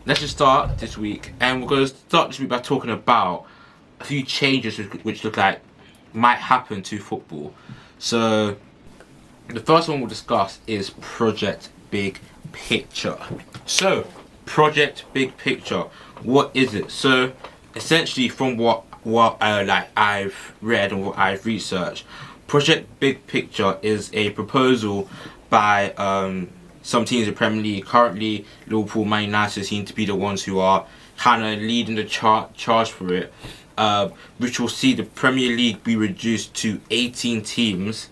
let's just start this week, and we're going to start this week by talking about a few changes which look like might happen to football. So, the first one we'll discuss is Project Big Picture. So, Project Big Picture, what is it? So, essentially, from what I've read and what I've researched, Project Big Picture is a proposal by some teams in the Premier League. Currently, Liverpool, Man United seem to be the ones who are kind of leading the charge for it, which will see the Premier League be reduced to 18 teams.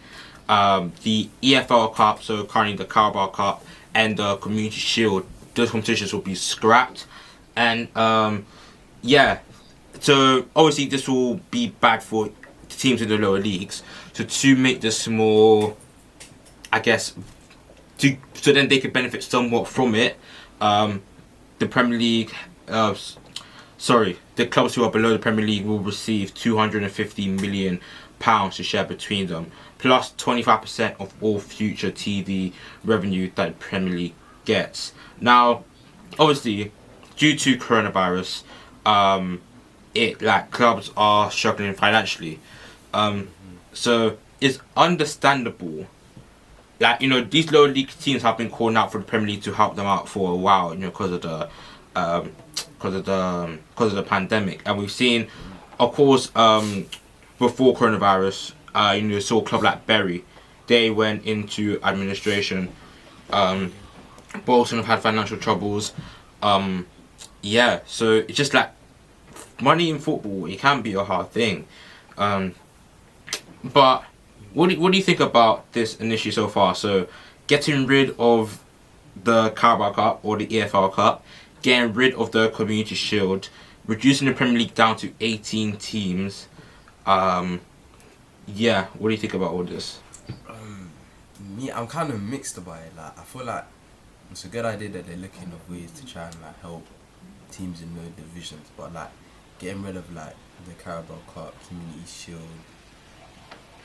The EFL Cup, so currently the Carabao Cup, and the Community Shield, those competitions will be scrapped. And yeah, so obviously this will be bad for teams in the lower leagues. So to make this more, I guess, so then they could benefit somewhat from it. The Premier League, the clubs who are below the Premier League will receive £250 million to share between them, plus 25% of all future TV revenue that the Premier League gets. Now, obviously, due to coronavirus, clubs are struggling financially. So it's understandable. These lower league teams have been calling out for the Premier League to help them out for a while, because of the pandemic, and we've seen, of course, before coronavirus, saw a club like Bury, they went into administration. Bolton have had financial troubles. So it's just like money in football. It can be a hard thing, but. What do you think about this initially so far? So, getting rid of the Carabao Cup or the EFL Cup, getting rid of the Community Shield, reducing the Premier League down to 18 teams. What do you think about all this? I'm kind of mixed about it. I feel like it's a good idea that they're looking at ways to try and help teams in lower divisions, but getting rid of the Carabao Cup, Community Shield.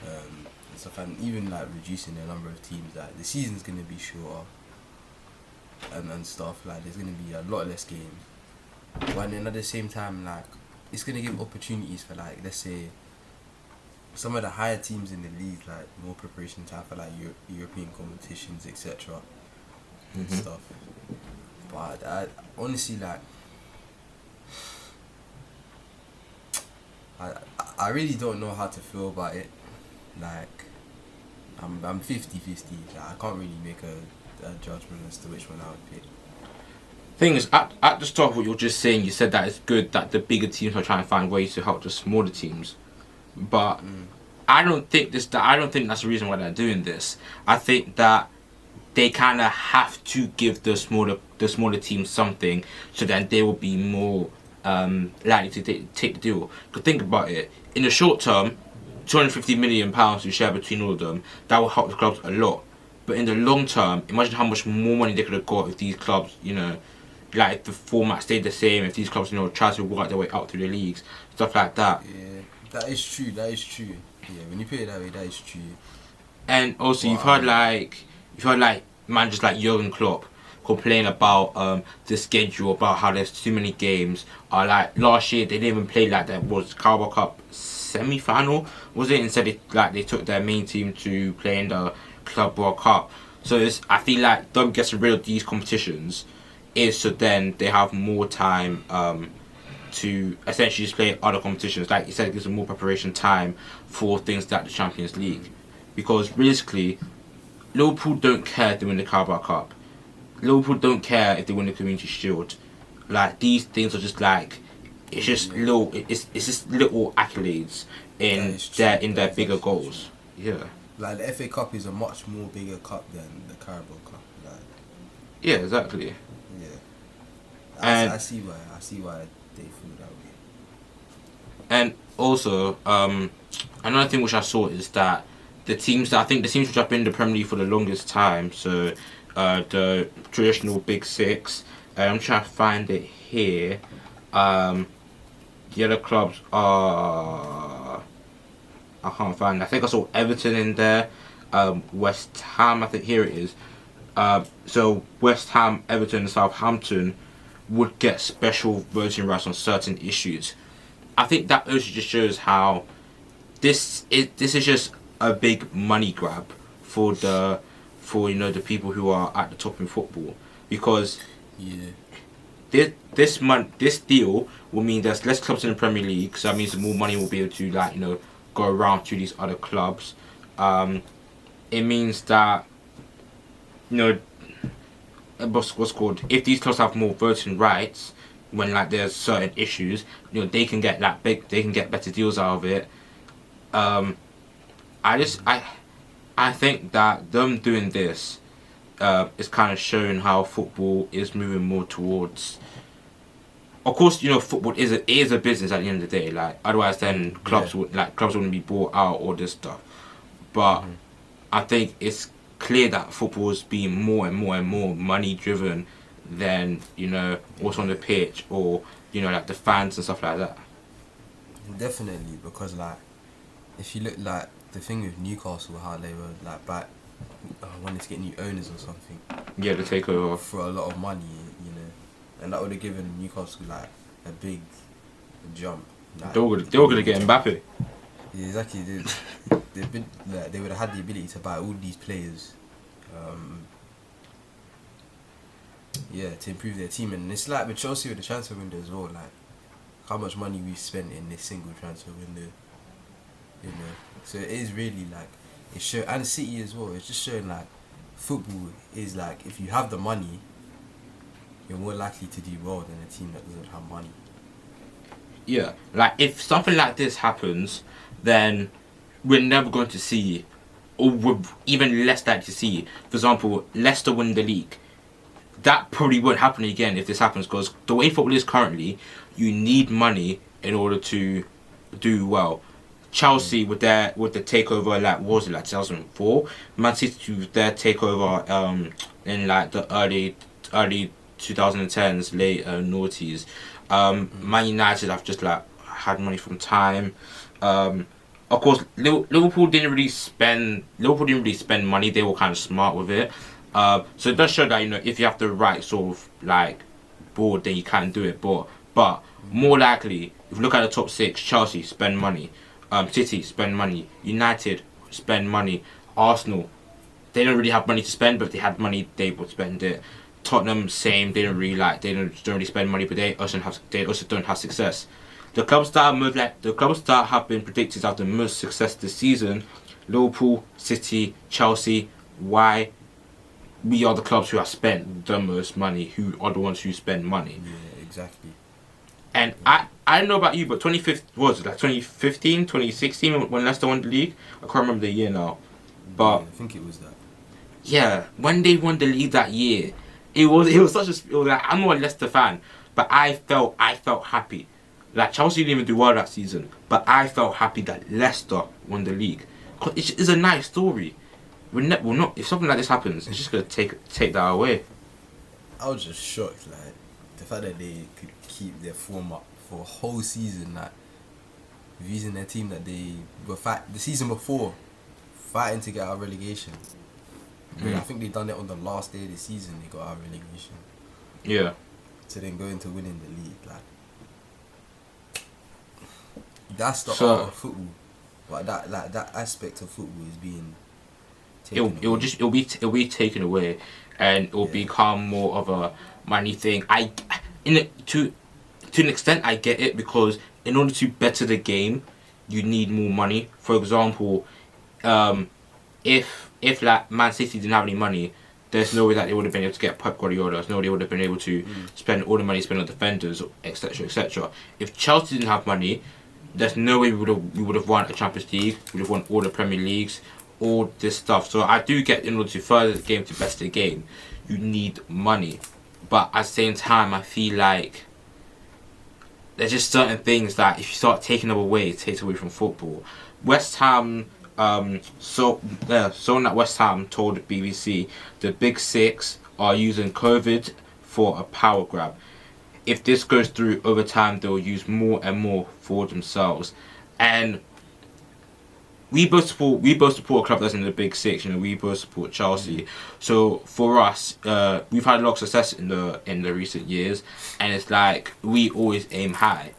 And stuff, and even reducing the number of teams. The season's gonna be shorter and stuff. There's gonna be a lot less games, but then at the same time, it's gonna give opportunities for let's say some of the higher teams in the league, more preparation time for European competitions, etc. and stuff. But I honestly I really don't know how to feel about it. I'm 50-50. I can't really make a judgment as to which one I would pick. Thing is, at the start of what you're just saying, you said that it's good that the bigger teams are trying to find ways to help the smaller teams, but I don't think that's the reason why they're doing this. I think that they kind of have to give the smaller teams something, so that they will be more likely to take the deal. Because think about it, in the short term, £250 million to share between all of them, that will help the clubs a lot. But in the long term, imagine how much more money they could have got if these clubs, if the format stayed the same, if these clubs, tried to work their way up through the leagues, stuff like that. Yeah, that is true. Yeah, when you put it that way, that is true. And also, you've heard managers like Jurgen Klopp complain about the schedule, about how there's too many games. Last year, they didn't even play that was Carabao Cup semi-final, was it? Instead, they took their main team to play in the Club World Cup. So I feel like them getting rid of these competitions is so then they have more time to essentially just play other competitions. Like you said, it gives them more preparation time for things like the Champions League. Because realistically, Liverpool don't care if they win the Carabao Cup. Liverpool don't care if they win the Community Shield. These things are just it's just little accolades in their bigger goals. Yeah. The FA Cup is a much more bigger cup than the Carabao Cup. Yeah, exactly. Yeah. And I see why they feel that way. And also, another thing which I saw is that the teams which have been in the Premier League for the longest time, so the traditional Big Six, I'm trying to find it here. The other clubs are, I can't find it. I think I saw Everton in there, West Ham, I think here it is. So West Ham, Everton, Southampton would get special voting rights on certain issues. I think that also just shows how this is just a big money grab for the people who are at the top in football, because Yeah. this deal will mean there's less clubs in the Premier League, so that means more money will be able to go around to these other clubs. It means that you know what's called, if these clubs have more voting rights when there's certain issues, they can get they can get better deals out of it. Um, I think that them doing this is kind of showing how football is moving more towards. Of course, football is a business at the end of the day. Otherwise, then clubs wouldn't be bought out or this stuff. But I think it's clear that football is being more and more and more money driven than what's on the pitch, or the fans and stuff like that. Definitely, because if you look the thing with Newcastle, how they were wanted to get new owners or something. Yeah, the takeover for a lot of money, and that would have given Newcastle a big jump. They were gonna get Mbappe. Yeah, exactly. They would have had the ability to buy all these players, to improve their team. And it's with Chelsea with the transfer window as well. How much money we've spent in this single transfer window. So it is really it show, and City as well. It's just showing football is if you have the money, you're more likely to do well than a team that doesn't have money. Yeah, if something like this happens, then we're never going to see, or we're even less likely to see, for example, Leicester win the league. That probably won't happen again if this happens, because the way football is currently, you need money in order to do well. Chelsea with the takeover, what was it, 2004? Man City with their takeover in the early 2010s, late noughties. Man United have just had money from time. Of course, Liverpool didn't really spend money. They were kind of smart with it. So it does show that if you have the right sort of board, then you can do it. But more likely, if you look at the top six, Chelsea spend money. City spend money. United spend money. Arsenal, they don't really have money to spend, but if they had money, they would spend it. Tottenham, same. They don't really spend money, but they also don't have success. The clubs that have been predicted to have the most success this season: Liverpool, City, Chelsea. Why? We are the clubs who have spent the most money. Who are the ones who spend money? Yeah, exactly. And I don't know about you, but 2015, 2016 when Leicester won the league? I can't remember the year now. But I think it was that. Yeah, when they won the league that year, it was such a. I'm not a Leicester fan, but I felt happy. Chelsea didn't even do well that season, but I felt happy that Leicester won the league. 'Cause it's a nice story. We're not. If something like this happens, it's just gonna take that away. I was just shocked, the fact that they could keep their form up for a whole season, using their team that they were the season before, fighting to get out of relegation. I think they done it on the last day of the season. They got out of relegation. Yeah. To then go into winning the league, that's the art of football. But that aspect of football is being taken away. It'll be taken away, and it'll become more of a money thing. To an extent, I get it, because in order to better the game, you need more money. For example, if Man City didn't have any money, there's no way that they would have been able to get Pep Guardiola. There's no way they would have been able to spend all the money spent on defenders, etc., etc. If Chelsea didn't have money, there's no way we would have won a Champions League. We would have won all the Premier Leagues, all this stuff. So I do get, in order to further the game, to best the game, you need money. But at the same time, I feel like there's just certain things that if you start taking them away, it takes away from football. West Ham, someone at West Ham told the BBC the Big Six are using COVID for a power grab. If this goes through over time, they'll use more and more for themselves. And we both support a club that's in the big six. You know, we both support Chelsea. So for us, we've had a lot of success in the recent years, and it's like we always aim high.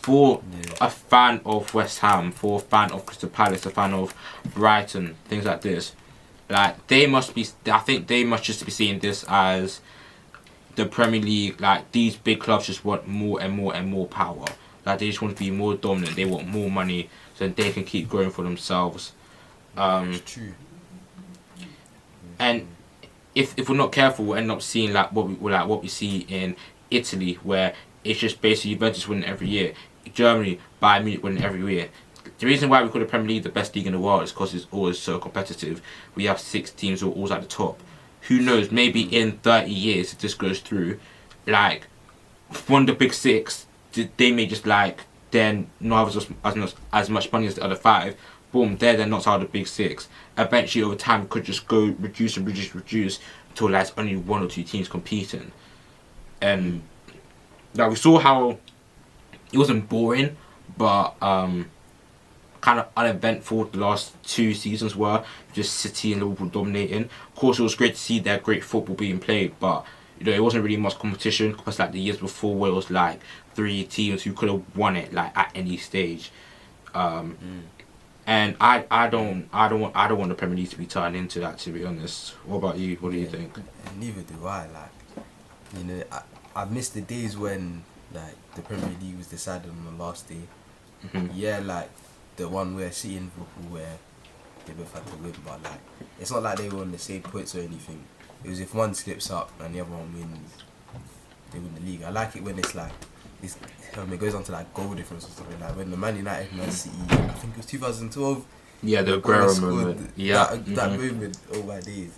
For a fan of West Ham, for a fan of Crystal Palace, a fan of Brighton, things like this, like they must be. I think they must just be seeing this as the Premier League. Like these big clubs just want more and more and more power. Like they just want to be more dominant. They want more money so that they can keep growing for themselves. It's true. And if we're not careful, we'll end up seeing like what we see in Italy, where it's just basically Juventus winning every year, Germany, Bayern Munich winning every year. The reason why we call the Premier League the best league in the world is because it's always so competitive. We have 6 teams who are always at the top. Who knows? Maybe in 30 years, if this goes through, like one of the big 6, they may just like then not have as much money as the other 5. Boom, they're knocked out of the big 6. Eventually, over time, it could just go reduce until there's only 1 or 2 teams competing. And like we saw how it wasn't boring, but kind of uneventful the last 2 seasons were. Just City and Liverpool dominating. Of course, it was great to see their great football being played, but you know it wasn't really much competition because like the years before, where it was like 3 teams who could have won it like at any stage. And I don't want the Premier League to be turned into that, to be honest. What about you? What do you think? And neither do I. Like, you know, I miss the days when like the Premier League was decided on the last day. Yeah, like the one where City and Liverpool where they both had to win, but like it's not like they were on the same points or anything. It was if one slips up and the other one wins, they win the league. I like it when it's like it goes on to like goal difference or something. Like when the Man United Man City, I think it was 2012. Yeah, the Aguero moment. Yeah, that moment. Oh my days,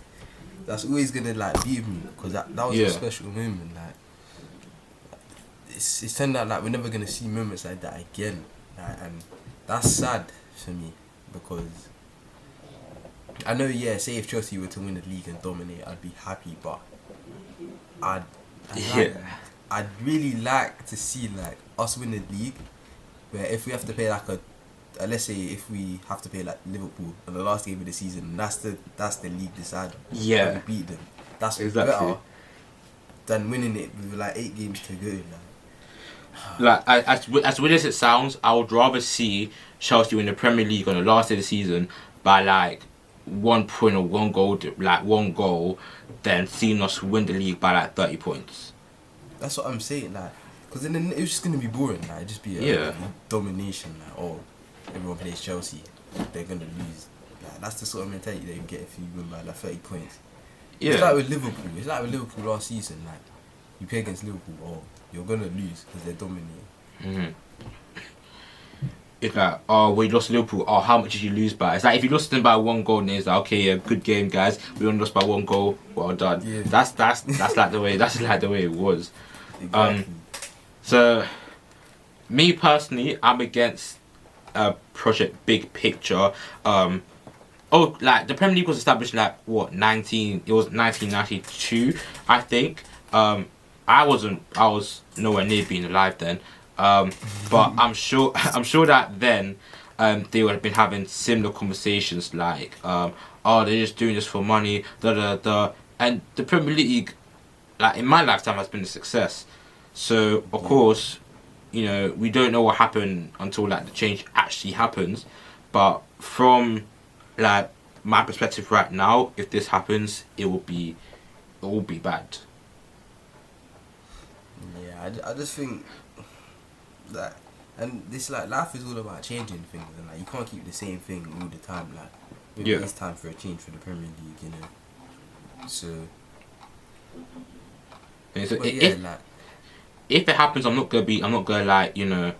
that's always gonna like be with me because that was a special moment. Like it's turned out like we're never gonna see moments like that again, and that's sad for me because I know, say if Chelsea were to win the league and dominate, I'd be happy, but I'd really like to see like us win the league, where if we have to play like let's say if we have to play like Liverpool in the last game of the season, that's the league decider. Yeah, we beat them. That's exactly better than winning it with like 8 games to go. Like as weird as it sounds, I would rather see Chelsea win the Premier League on the last day of the season by like 1 point or 1 goal, like 1 goal, than seeing us win the league by like 30 points. That's what I'm saying, like, because then it was just gonna be boring. Like, it'd just be a domination. Like, oh, everyone plays Chelsea, they're gonna lose. Like, that's the sort of mentality that you get if you win by like 30 points. Yeah. It's like with Liverpool. It's like with Liverpool last season. Like, you play against Liverpool, oh, you're gonna lose because they're dominating. It's like, oh, we lost to Liverpool. Oh, how much did you lose by? It's like if you lost them by 1 goal, then it's like, okay, yeah, good game, guys. We only lost by 1 goal. Well done. Yeah. That's like the way. That's like the way it was. Exactly. So, me personally, I'm against Project Big Picture. Like the Premier League was established like what It was 1992, I think. I was nowhere near being alive then. But I'm sure that then they would have been having similar conversations like, oh, they're just doing this for money, and the Premier League, like in my lifetime, has been a success. So of course, you know, we don't know what happened until like the change actually happens. But from like my perspective right now, if this happens, it will be bad. Yeah, I just think that, and this like life is all about changing things, and like you can't keep the same thing all the time. Like maybe it's time for a change for the Premier League, you know. So, if it happens, I'm not gonna like, you know,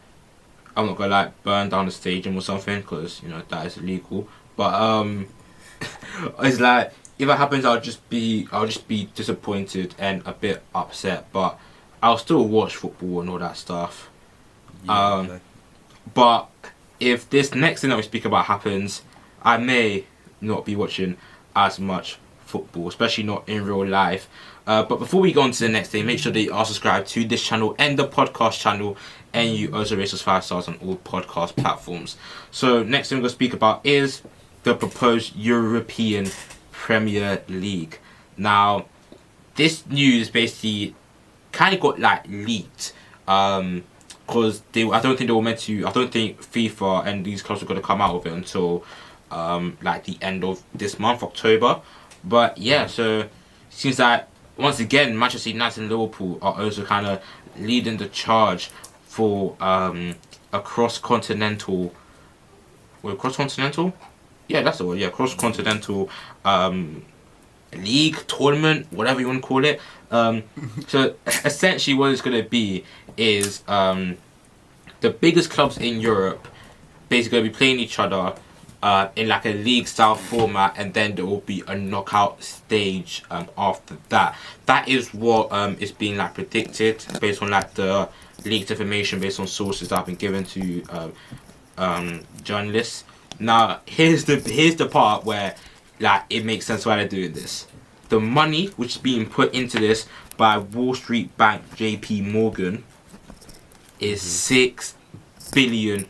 I'm not gonna like burn down the stadium or something, because you know that is illegal. But it's like if it happens, I'll just be disappointed and a bit upset, but I'll still watch football and all that stuff. Yeah, exactly. But if this next thing that we speak about happens, I may not be watching as much football, especially not in real life. But before we go on to the next thing, make sure that you are subscribed to this channel and the podcast channel, and you also rate us 5 stars on all podcast platforms. So next thing we're going to speak about is the proposed European Premier League. Now, this news basically kind of got like leaked, because I don't think FIFA and these clubs are going to come out of it until like the end of this month, October. But yeah, so seems like once again Manchester United and Liverpool are also kind of leading the charge for a cross-continental, yeah, that's the word, yeah, cross-continental league, tournament, whatever you want to call it. So essentially what it's going to be is the biggest clubs in Europe basically going to be playing each other in like a league style format, and then there will be a knockout stage after that. That is what is being like predicted based on like the leaked information, based on sources that have been given to journalists. Now here's the part where like it makes sense why they're doing this. The money which is being put into this by Wall Street Bank JP Morgan is $6 billion.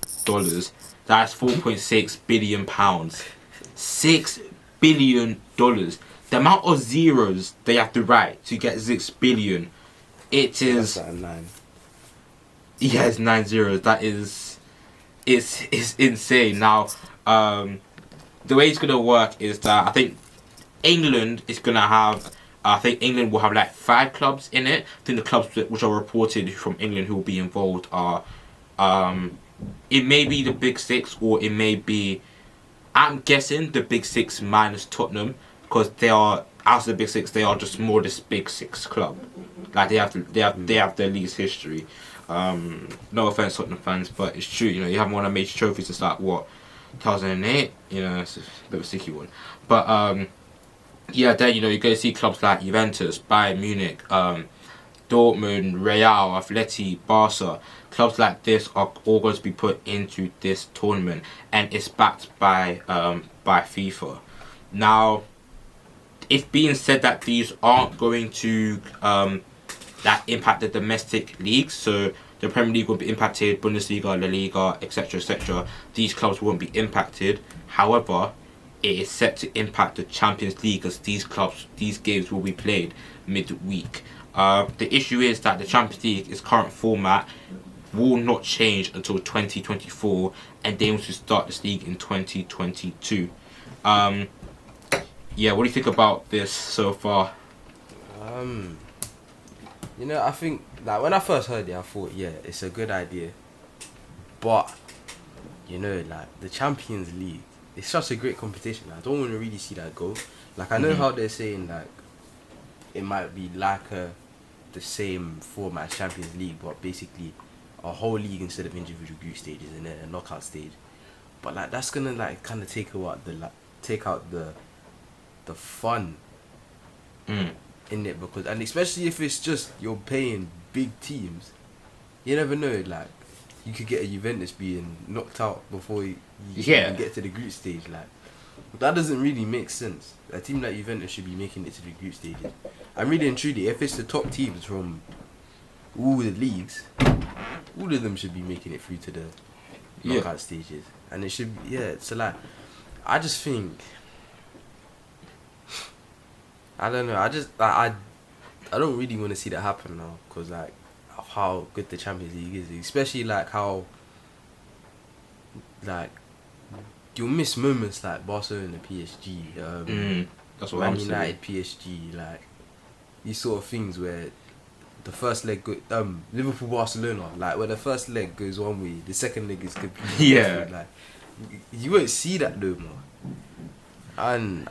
That's 4.6 billion pounds. $6 billion. The amount of zeros they have to write to get 6 billion. It is. That's like 9. Yeah, it's 9 zeros. That is. It's insane. Now, the way it's gonna work is that I think England is gonna have. I think England will have like 5 clubs in it. I think the clubs which are reported from England who will be involved are. It may be the Big 6, or it may be, I'm guessing, the Big 6 minus Tottenham, because they are, out of the Big 6, they are just more this Big 6 club. Like they have their league's history. No offense, Tottenham fans, but it's true. You know, you haven't won a major trophy since like what, 2008. You know, it's a bit of a sticky one. But yeah, then you know you're going to see clubs like Juventus, Bayern Munich, Dortmund, Real, Atleti, Barca. Clubs like this are all going to be put into this tournament, and it's backed by FIFA. Now, it's being said that these aren't going to that impact the domestic leagues. So the Premier League will be impacted, Bundesliga, La Liga, etc., etc. These clubs won't be impacted. However, it is set to impact the Champions League, as these games will be played midweek. The issue is that the Champions League, its current format, will not change until 2024, and they want to start this league in 2022. Yeah, what do you think about this so far? You know, I think like when I first heard it, I thought, yeah, it's a good idea. But you know, like the Champions League, it's such a great competition. I don't want to really see that go. Like I know how they're saying like it might be like the same format as Champions League, but basically a whole league instead of individual group stages and then a knockout stage. But like that's gonna like kind of take out the fun in it, because, and especially if it's just you're paying big teams, you never know, like you could get a Juventus being knocked out before you even get to the group stage. Like that doesn't really make sense. A team like Juventus should be making it to the group stages. And really and truly, if it's the top teams from all the leagues, all of them should be making it through to the knockout stages. And it should be, so like I just think, I don't know, I don't really want to see that happen now, because like of how good the Champions League is, especially like how like you'll miss moments like Barcelona, PSG, That's what Man I'm United, saying. PSG, like these sort of things where the first leg Liverpool, Barcelona, like where the first leg goes one way, the second leg is completely different. Like you won't see that no more. And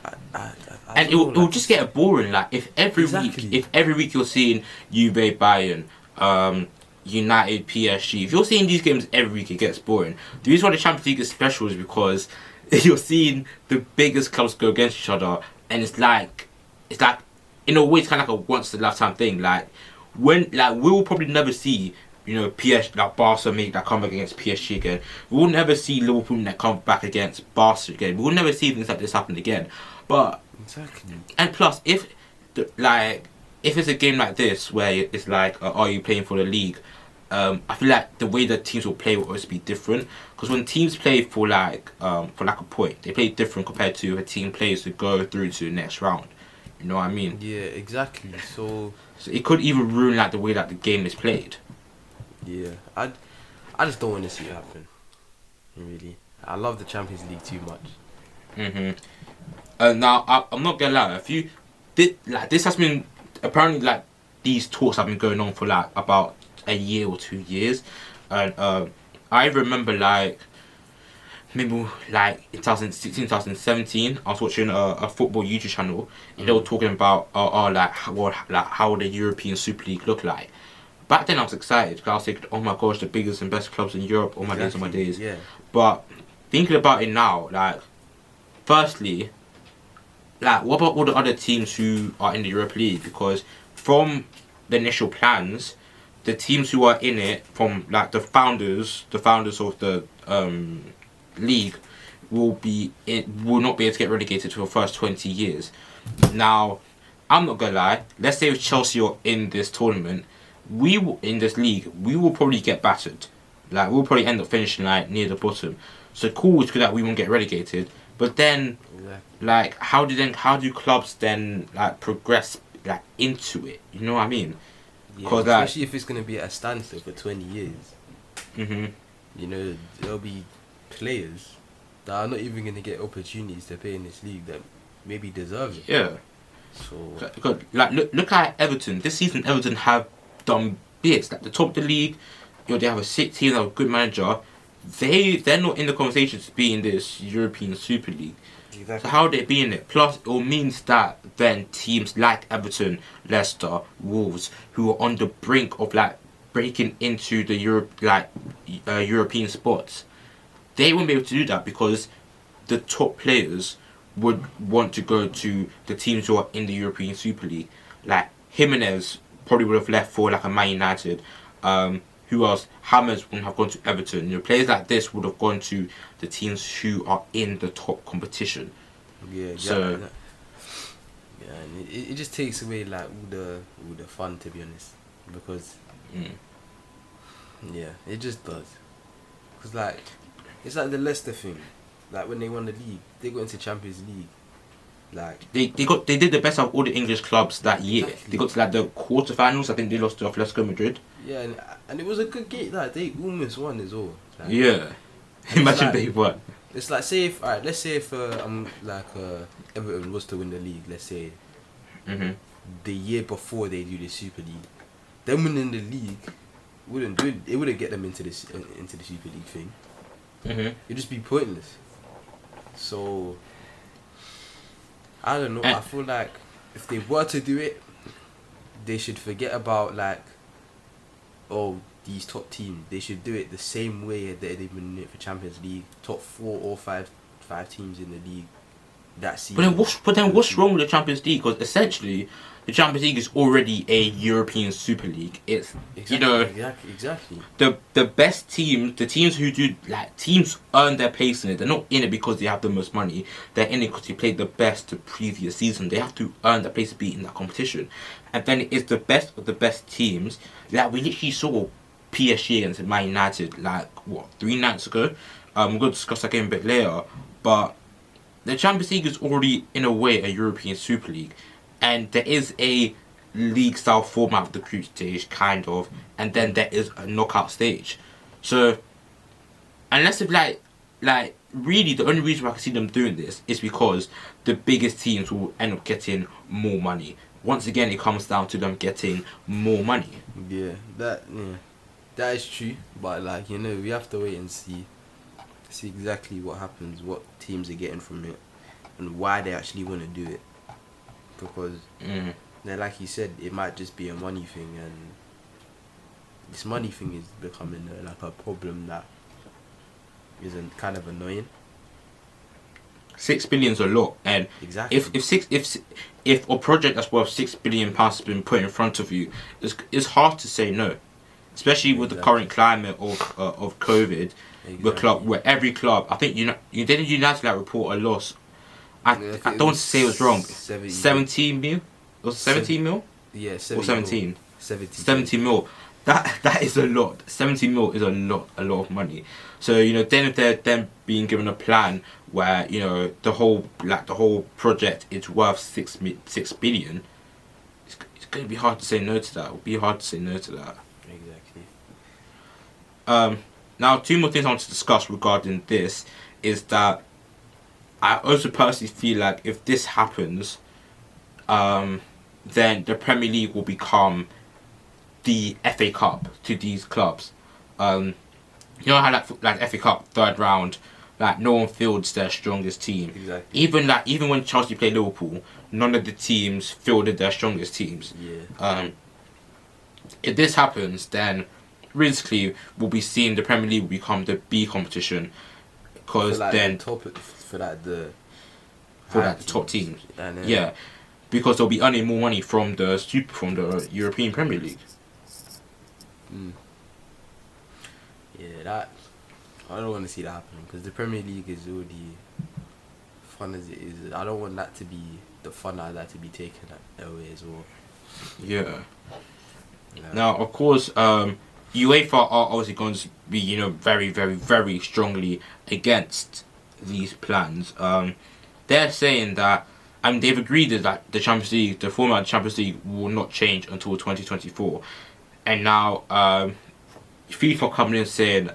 it will just get boring. Like if every week you're seeing Juve, Bayern, United, PSG. If you're seeing these games every week, it gets boring. The reason why the Champions League is special is because you're seeing the biggest clubs go against each other, and it's like in a way it's kind of like a once in a lifetime thing. Like when we will probably never see, you know, PSG, like Barca make that comeback against PSG again. We will never see Liverpool that come back against Barca again. We will never see things like this happen again. But exactly. And plus, if if it's a game like this where it's like, are you playing for the league? I feel like the way that teams will play will always be different. Because when teams play for like a point, they play different compared to a team plays to go through to the next round. You know what I mean? Yeah, exactly. So it could even ruin like the way that the game is played. yeah, I just don't want to see it happen. Really, I love the Champions League too much. Now I'm not gonna lie. If you did like this has been apparently like these talks have been going on for like about a year or 2 years, and I remember like maybe like in 2016, 2017, I was watching a football YouTube channel, and they were talking about like how the European Super League look like. Back then I was excited because I was thinking, oh my gosh, the biggest and best clubs in Europe, all my days, all my days. Yeah. But thinking about it now, like, firstly, like, what about all the other teams who are in the Europa League? Because from the initial plans, the teams who are in it, from like the founders of the league, will not be able to get relegated for the first 20 years. Now, I'm not gonna lie. Let's say if Chelsea are in this tournament, in this league, we will probably get battered. Like, we'll probably end up finishing like near the bottom. So cool, it's good that we won't get relegated. But then, like, how do clubs then like progress like into it? You know what I mean? Yeah, especially if it's gonna be at a standstill for 20 years. You know, there'll be players that are not even gonna get opportunities to play in this league that maybe deserve it. Yeah. So like look at Everton. This season, Everton have done bits like the top of the league. You know, they have a sick team, they have a good manager. They're not in the conversation to be in this European Super League. Exactly. So how they be in it? Plus, it all means that then teams like Everton, Leicester, Wolves, who are on the brink of like breaking into the European spots, they won't be able to do that because the top players would want to go to the teams who are in the European Super League. Like Jimenez probably would have left for like a Man United. Who else? Hammers wouldn't have gone to Everton. You know, players like this would have gone to the teams who are in the top competition. Yeah. So yeah, and it just takes away like all the fun, to be honest, because yeah, it just does. Cause like it's like the Leicester thing, like when they won the league, they got into Champions League. Like they did the best of all the English clubs that year. Exactly. They got to like the quarterfinals. I think they lost to Atletico Madrid. yeah, and it was a good game. Like they almost won as well. Like, Yeah, imagine like- they won. It's like let's say if Everton was to win the league, let's say the year before they do the Super League, them winning the league wouldn't do it. It wouldn't get them into the Super League thing. It'd just be pointless. So I don't know. I feel like if they were to do it, they should forget about like, these top teams. They should do it the same way that they've been doing it for Champions League. Top 4 or 5 teams in the league that season. But then what's wrong with the Champions League? Because essentially, the Champions League is already a European Super League. It's exactly. The best teams, the teams who do like teams earn their place in it. They're not in it because they have the most money. They're in it because they played the best the previous season. They have to earn their place to be in that competition. And then it's the best of the best teams. Like we literally saw PSG against Man United like 3 nights ago. We're going to discuss that game a bit later, but the Champions League is already in a way a European Super League, and there is a league style format of the group stage kind of, and then there is a knockout stage. So unless if like really the only reason why I can see them doing this is because the biggest teams will end up getting more money. Once again, it comes down to them getting more money. Yeah, that is true. But like we have to wait and see exactly what happens, what teams are getting from it, and why they actually want to do it. Because like you said, it might just be a money thing, and this money thing is becoming like a problem that isn't kind of annoying. 6 billion's a lot, and Exactly. if a project that's worth £6 billion has been put in front of you, it's hard to say no, especially with the current climate of COVID. Exactly. Where every club, I think United like report a loss. I don't want to say it was wrong. 17 mil. It was 17 mil. Yeah, or 17. 70. 70 mil. That is a lot. 70 mil is a lot of money. So then if they're then being given a plan where the whole project is worth 6 billion, it's going to be hard to say no to that. It will be hard to say no to that. Exactly. Now, two more things I want to discuss regarding this is that I also personally feel like if this happens, then the Premier League will become the FA Cup to these clubs. You know how like FA Cup third round, like no one fields their strongest team. Exactly. Even when Chelsea play Liverpool, none of the teams fielded their strongest teams. Yeah. If this happens, then realistically we'll be seeing the Premier League will become the B competition, because then for the top teams. And, Yeah, because they'll be earning more money from the European Premier League. Yeah, that I don't want to see that happening, because the Premier League is already fun as it is. I don't want that to be the fun out of that to be taken away as well. Yeah. Now, of course, UEFA are obviously going to be very, very, very strongly against these plans. They're saying that, they've agreed that the Champions League, the format of the Champions League, will not change until 2024. And now, FIFA coming in saying,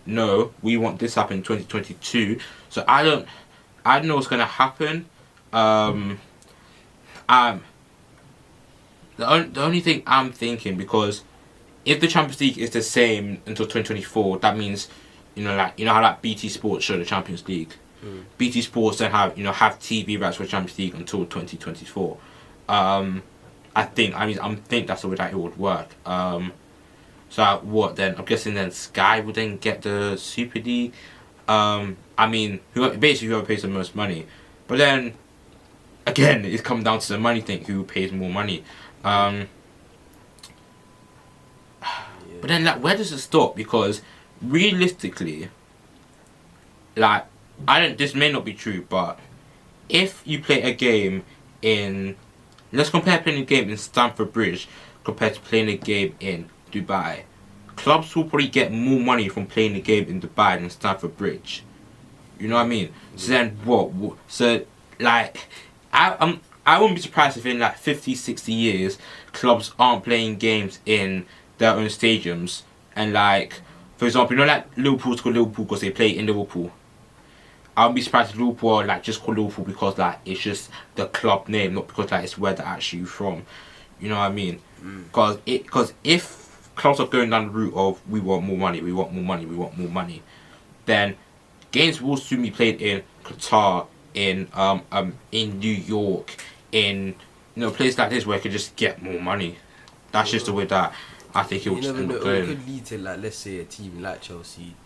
no, we want this to happen in 2022. So I don't know what's gonna happen. The only thing I'm thinking, because if the Champions League is the same until 2024, that means how like BT Sports show the Champions League. BT Sports then have TV rights for Champions League until 2024. I think that's the way that it would work. So what then? I'm guessing then Sky would then get the Super League. Whoever pays the most money. But then again, it's come down to the money thing. Who pays more money? But then where does it stop? Because realistically, this may not be true, but if you play a game let's compare playing a game in Stamford Bridge compared to playing a game in Dubai. Clubs will probably get more money from playing the game in Dubai than Stamford Bridge. You know what I mean? So then what? So I wouldn't be surprised if in 50, 60 years clubs aren't playing games in their own stadiums, and for example, Liverpool's called Liverpool because they play in Liverpool. I wouldn't be surprised if Liverpool are just called Liverpool because it's just the club name, not because it's where they're actually from. You know what I mean? Because if clubs are going down the route of we want more money, then games will soon be played in Qatar, in New York, in places like this where you can just get more money. That's just the way that I think it will just end up going. It could lead to let's say a team like Chelsea,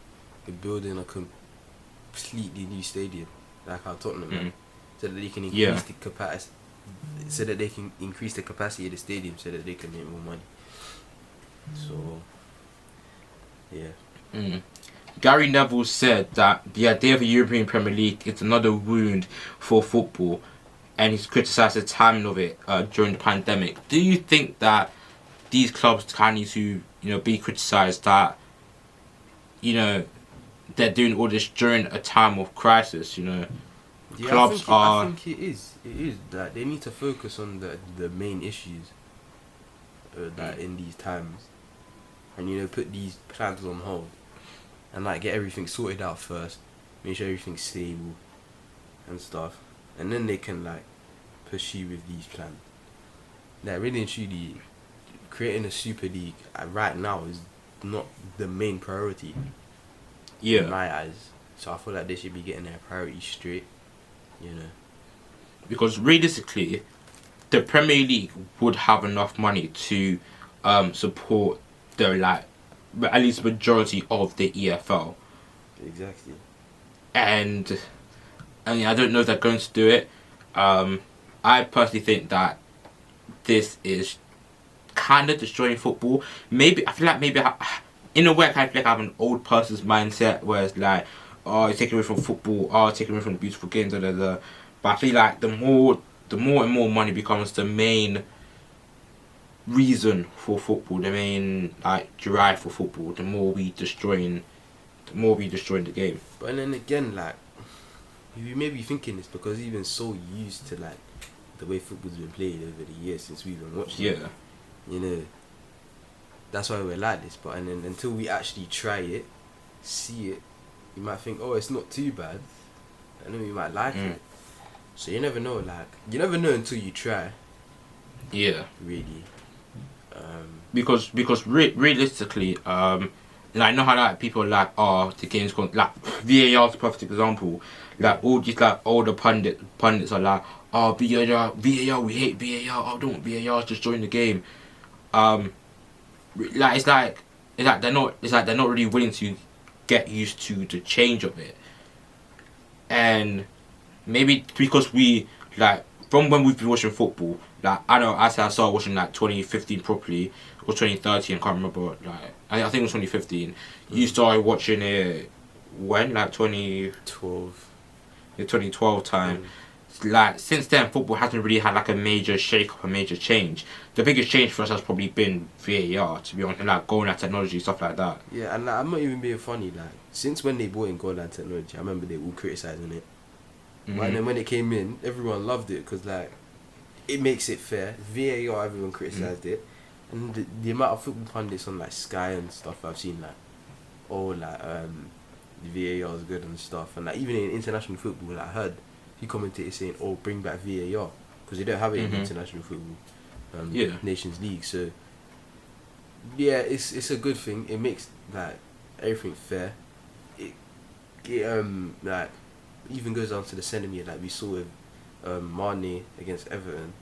building a completely new stadium, like how Tottenham, so that they can increase the capacity, of the stadium, so that they can make more money. So, yeah. Gary Neville said that the idea of a European Premier League is another wound for football, and he's criticised the timing of it during the pandemic. Do you think that these clubs kind of need to, be criticised that, they're doing all this during a time of crisis? Clubs I think it is that they need to focus on the main issues that in these times, and put these plans on hold, and get everything sorted out first, make sure everything's stable and stuff, and then they can pursue with these plans. Really and truly, creating a Super League right now is not the main priority in my eyes. So I feel like they should be getting their priorities straight, Because realistically, the Premier League would have enough money to support at least majority of the EFL. Exactly. And I don't know if they're going to do it. I personally think that this is kind of destroying football. Maybe I feel like in a way I feel like I have an old person's mindset where it's it's taking away from football, it's taking away from the beautiful games, But I feel like the more and more money becomes the main reason for football, the main like drive for football, the more we destroying the game. But then again, like, you may be thinking this because we've been so used to like the way football's been played over the years since we've been watching. Yeah. It, you know, that's why we're like this. But and then until we actually try it, see it, you might think, oh, it's not too bad, and then we might like it. So you never know. Like, you never know until you try. Yeah. Really. Because realistically, like, I know how like people are like, oh, the game's gone, like VAR is a perfect example. Like all these like older pundits are like, oh, VAR, we hate VAR. Oh, don't want VAR, just join the game. Like it's like they're not really willing to get used to the change of it, and maybe because we like from when we've been watching football, like I know I started watching like 2015 properly or 2013, I can't remember. Like I think it was 2015. You started watching it when, like 12. the 2012 time. Like since then, football hasn't really had like a major shake up, a major change. The biggest change for us has probably been VAR, to be honest, like goal line technology, stuff like that. Yeah, and like, I'm not even being funny. Like, since when they brought in goal line technology, I remember they all criticising it. But then when it came in, everyone loved it because like it makes it fair. VAR, everyone criticised it, and the amount of football pundits on like Sky and stuff I've seen, like, oh, like the VAR is good and stuff, and like even in international football, like, I heard few commentators saying, oh, bring back VAR because they don't have it in international football, Nations League. So yeah, it's a good thing. It makes like everything fair. It like even goes down to the centimetre, like we saw with Mane against Everton.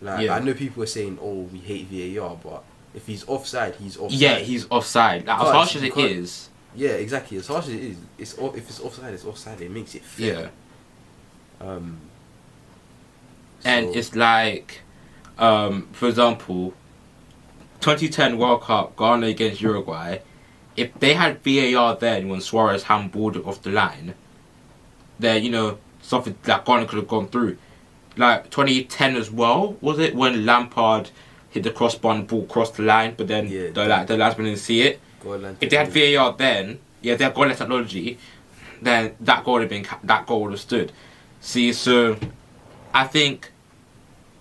Like I know people are saying, oh, we hate VAR, but if he's offside, he's offside. Yeah, he's offside. Like, as harsh as it is. Yeah, exactly. As harsh as it is, if it's offside, it's offside. It makes it fair. Yeah. And it's like, for example, 2010 World Cup, Ghana against Uruguay. If they had VAR then when Suarez handballed it off the line, then, you know, something like Ghana could have gone through. Like 2010 as well, was it, when Lampard hit the crossbar and the ball crossed the line, but then the linesman didn't see it. If they had VAR then, if they had goal line technology, then that goal would have stood. See, so I think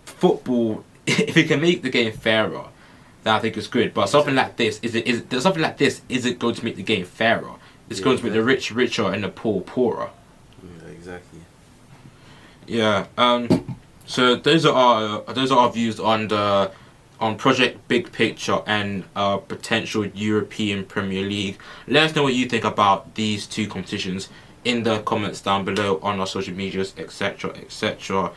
football, if it can make the game fairer, then I think it's good. But something like this isn't going to make the game fairer. It's going to make the rich richer and the poor poorer. Yeah, exactly. Yeah. So those are our views on Project Big Picture and potential European Premier League. Let us know what you think about these two competitions in the comments down below on our social medias, etc., etc.